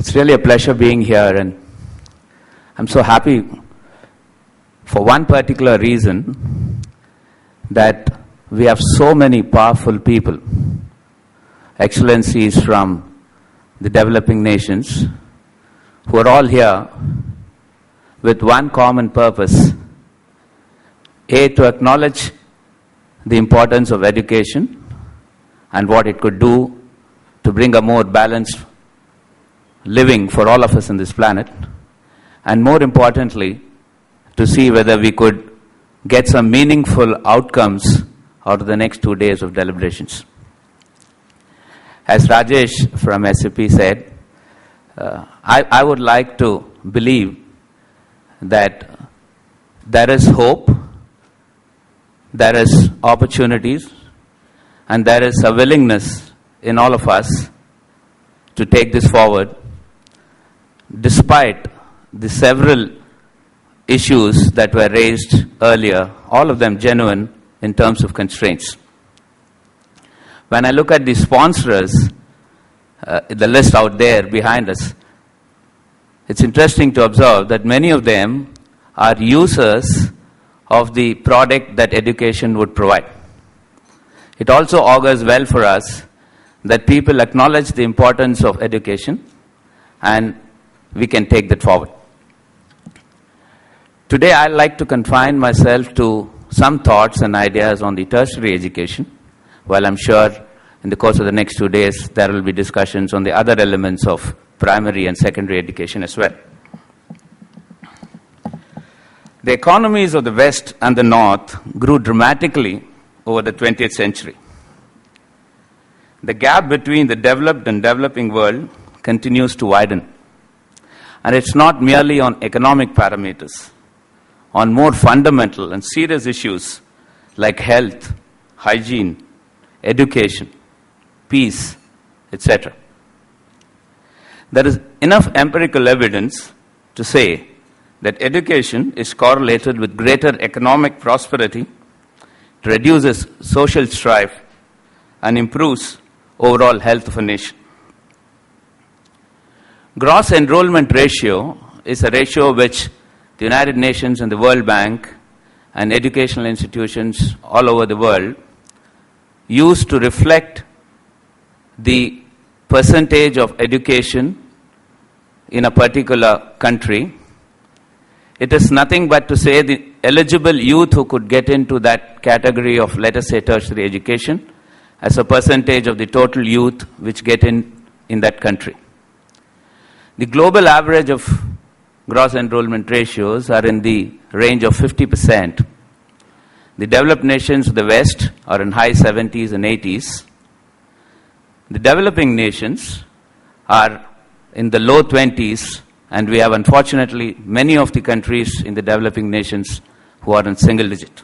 It's really a pleasure being here, and I'm so happy for one particular reason, that we have so many powerful people, excellencies from the developing nations, who are all here with one common purpose: A, to acknowledge the importance of education and what it could do to bring a more balanced living for all of us on this planet, and more importantly, to see whether we could get some meaningful outcomes out of the next 2 days of deliberations. As Rajesh from SAP said, I would like to believe that there is hope, there is opportunities, and there is a willingness in all of us to take this forward, despite the several issues that were raised earlier, all of them genuine in terms of constraints. When I look at the sponsors, the list out there behind us, it's interesting to observe that many of them are users of the product that education would provide. It also augurs well for us that people acknowledge the importance of education, and we can take that forward. Today, I'd like to confine myself to some thoughts and ideas on the tertiary education, while I'm sure in the course of the next 2 days, there will be discussions on the other elements of primary and secondary education as well. The economies of the West and the North grew dramatically over the 20th century. The gap between the developed and developing world continues to widen. And it's not merely on economic parameters, on more fundamental and serious issues like health, hygiene, education, peace, etc. There is enough empirical evidence to say that education is correlated with greater economic prosperity, it reduces social strife, and improves overall health of a nation. Gross enrollment ratio is a ratio which the United Nations and the World Bank and educational institutions all over the world use to reflect the percentage of education in a particular country. It is nothing but to say the eligible youth who could get into that category of, let us say, tertiary education as a percentage of the total youth which get in that country. The global average of gross enrollment ratios are in the range of 50%. The developed nations of the West are in high 70s and 80s. The developing nations are in the low 20s, and we have, unfortunately, many of the countries in the developing nations who are in single digit.